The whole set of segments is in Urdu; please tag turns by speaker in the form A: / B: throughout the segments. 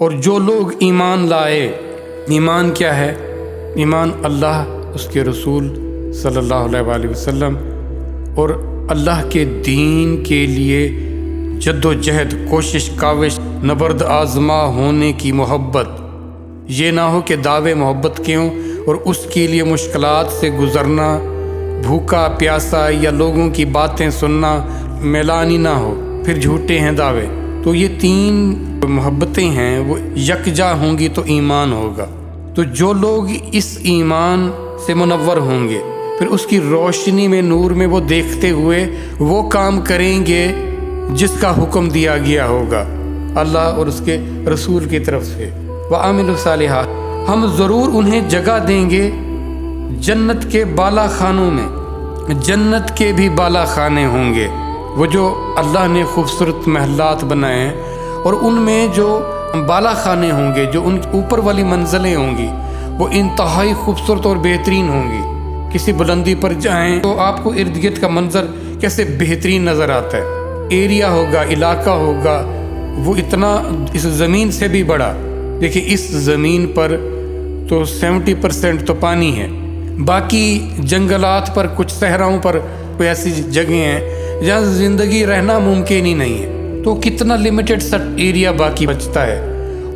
A: اور جو لوگ ایمان لائے، ایمان کیا ہے؟ ایمان اللہ، اس کے رسول صلی اللہ علیہ وآلہ وسلم اور اللہ کے دین کے لیے جد و جہد، کوشش، کاوش، نبرد آزما ہونے کی محبت، یہ نہ ہو کہ دعوے محبت کے ہوں اور اس کے لیے مشکلات سے گزرنا، بھوکا پیاسا یا لوگوں کی باتیں سننا میلانی نہ ہو، پھر جھوٹے ہیں دعوے۔ تو یہ تین محبتیں ہیں، وہ یکجا ہوں گی تو ایمان ہوگا۔ تو جو لوگ اس ایمان سے منور ہوں گے، پھر اس کی روشنی میں، نور میں وہ دیکھتے ہوئے وہ کام کریں گے جس کا حکم دیا گیا ہوگا اللہ اور اس کے رسول کی طرف سے۔ وَعَامِلُوا الصَّالِحَاتِ، ہم ضرور انہیں جگہ دیں گے جنت کے بالا خانوں میں۔ جنت کے بھی بالا خانے ہوں گے، وہ جو اللہ نے خوبصورت محلات بنائے ہیں، اور ان میں جو بالا خانے ہوں گے، جو ان اوپر والی منزلیں ہوں گی، وہ انتہائی خوبصورت اور بہترین ہوں گی۔ کسی بلندی پر جائیں تو آپ کو ارد گرد کا منظر کیسے بہترین نظر آتا ہے۔ ایریا ہوگا، علاقہ ہوگا، وہ اتنا اس زمین سے بھی بڑا۔ دیکھیں اس زمین پر تو 70% تو پانی ہے، باقی جنگلات پر، کچھ صحراؤں پر کوئی ایسی جگہیں ہیں جہاں زندگی رہنا ممکن ہی نہیں ہے، تو کتنا لمیٹڈ سا ایریا باقی بچتا ہے،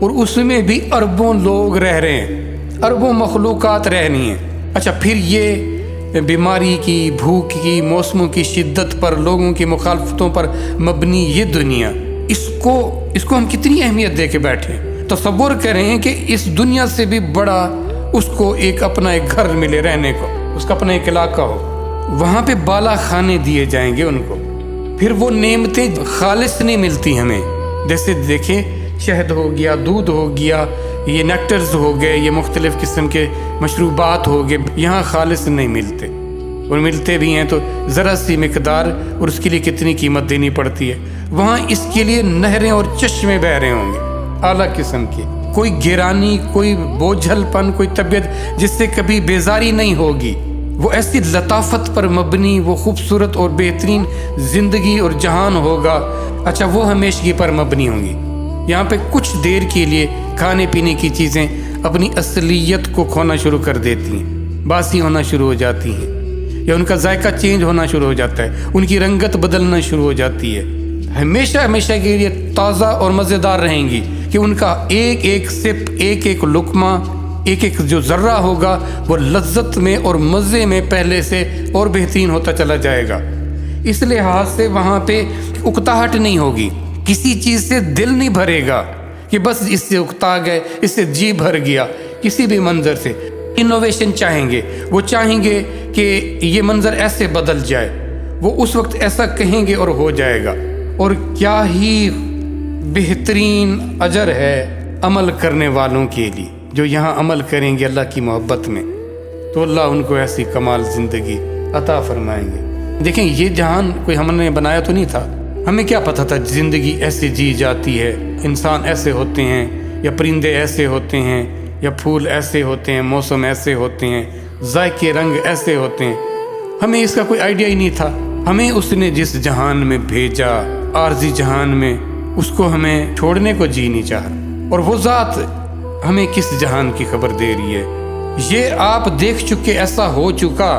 A: اور اس میں بھی اربوں لوگ رہ رہے ہیں، اربوں مخلوقات رہنی ہیں۔ اچھا، پھر یہ بیماری کی، بھوک کی، موسموں کی شدت پر، لوگوں کی مخالفتوں پر مبنی یہ دنیا، اس کو ہم کتنی اہمیت دے کے بیٹھے ہیں۔ تصور کریں کہ اس دنیا سے بھی بڑا اس کو اپنا ایک گھر ملے رہنے کو، اس کا اپنا ایک علاقہ ہو، وہاں پہ بالا خانے دیے جائیں گے ان کو۔ پھر وہ نعمتیں خالص نہیں ملتی ہمیں، جیسے دیکھیں شہد ہو گیا، دودھ ہو گیا، یہ نیکٹرز ہو گئے، یہ مختلف قسم کے مشروبات ہو گئے، یہاں خالص نہیں ملتے، اور ملتے بھی ہیں تو ذرا سی مقدار، اور اس کے لیے کتنی قیمت دینی پڑتی ہے۔ وہاں اس کے لیے نہریں اور چشمے بہہ رہے ہوں گے اعلیٰ قسم کی، کوئی گرانی، کوئی بوجھل پن، کوئی طبیعت جس سے کبھی بیزاری نہیں ہوگی، وہ ایسی لطافت پر مبنی، وہ خوبصورت اور بہترین زندگی اور جہان ہوگا۔ اچھا، وہ ہمیشگی پر مبنی ہوں گی۔ یہاں پہ کچھ دیر کے لیے کھانے پینے کی چیزیں اپنی اصلیت کو کھونا شروع کر دیتی ہیں، باسی ہونا شروع ہو جاتی ہیں، یا ان کا ذائقہ چینج ہونا شروع ہو جاتا ہے، ان کی رنگت بدلنا شروع ہو جاتی ہے۔ ہمیشہ کے لیے تازہ اور مزیدار رہیں گی، کہ ان کا ایک ایک سپ، ایک ایک لقمہ، ایک ایک جو ذرہ ہوگا، وہ لذت میں اور مزے میں پہلے سے اور بہترین ہوتا چلا جائے گا۔ اس لحاظ سے وہاں پہ اکتاہٹ نہیں ہوگی، کسی چیز سے دل نہیں بھرے گا کہ بس اس سے اکتا گئے، اس سے جی بھر گیا، کسی بھی منظر سے۔ انوویشن چاہیں گے، وہ چاہیں گے کہ یہ منظر ایسے بدل جائے، وہ اس وقت ایسا کہیں گے اور ہو جائے گا۔ اور کیا ہی بہترین اجر ہے عمل کرنے والوں کے لیے، جو یہاں عمل کریں گے اللہ کی محبت میں، تو اللہ ان کو ایسی کمال زندگی عطا فرمائیں گے۔ دیکھیں یہ جہان کوئی ہم نے بنایا تو نہیں تھا، ہمیں کیا پتہ تھا زندگی ایسے جی جاتی ہے، انسان ایسے ہوتے ہیں، یا پرندے ایسے ہوتے ہیں، یا پھول ایسے ہوتے ہیں، موسم ایسے ہوتے ہیں، ذائقے رنگ ایسے ہوتے ہیں، ہمیں اس کا کوئی آئیڈیا ہی نہیں تھا۔ ہمیں اس نے جس جہان میں بھیجا، عارضی جہان میں، اس کو ہمیں چھوڑنے کو جی نہیں چاہ، اور وہ ذات ہمیں کس جہان کی خبر دے رہی ہے۔ یہ آپ دیکھ چکے، ایسا ہو چکا۔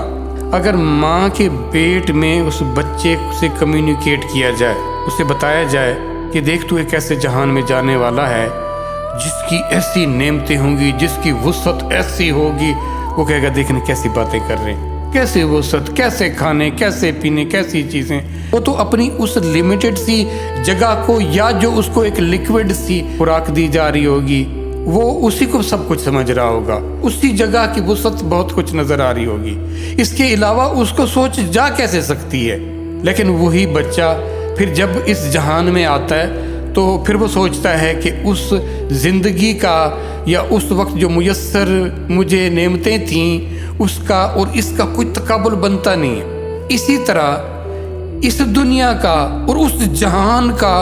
A: اگر ماں کے پیٹ میں اس بچے سے کمیونیکیٹ کیا جائے، اسے بتایا جائے کہ دیکھ تو ایک ایسے جہان میں جانے والا ہے جس کی ایسی نعمتیں ہوں گی، جس کی وسعت ایسی ہوگی، وہ کہے گا دیکھنے کیسی باتیں کر رہے ہیں، کیسے وسعت، کیسے کھانے، کیسے پینے، کیسی چیزیں۔ وہ تو اپنی اس لمیٹڈ سی جگہ کو، یا جو اس کو ایک لیکوڈ سی خوراک دی جا رہی ہوگی، وہ اسی کو سب کچھ سمجھ رہا ہوگا، اسی جگہ کی وسعت بہت کچھ نظر آ رہی ہوگی، اس کے علاوہ اس کو سوچ جا کیسے سکتی ہے۔ لیکن وہی بچہ پھر جب اس جہان میں آتا ہے تو پھر وہ سوچتا ہے کہ اس زندگی کا، یا اس وقت جو میسر مجھے نعمتیں تھیں، اس کا اور اس کا کوئی تقابل بنتا نہیں ہے۔ اسی طرح اس دنیا کا اور اس جہان کا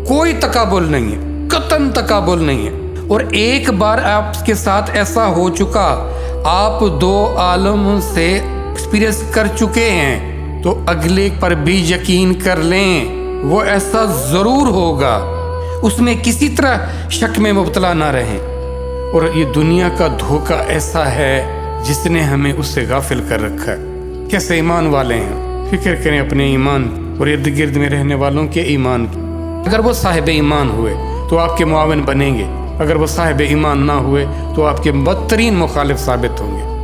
A: کوئی تقابل نہیں ہے، قطعاً تقابل نہیں ہے۔ اور ایک بار آپ کے ساتھ ایسا ہو چکا، آپ دو عالم سے ایکسپیرینس کر چکے ہیں، تو اگلے پر بھی یقین کر لیں، وہ ایسا ضرور ہوگا۔ اس میں کسی طرح شک میں مبتلا نہ رہیں۔ اور یہ دنیا کا دھوکہ ایسا ہے جس نے ہمیں اس سے غافل کر رکھا ہے۔ کیسے ایمان والے ہیں، فکر کریں اپنے ایمان اور ارد گرد میں رہنے والوں کے ایمان کی۔ اگر وہ صاحب ایمان ہوئے تو آپ کے معاون بنیں گے، اگر وہ صاحب ایمان نہ ہوئے تو آپ کے بدترین مخالف ثابت ہوں گے۔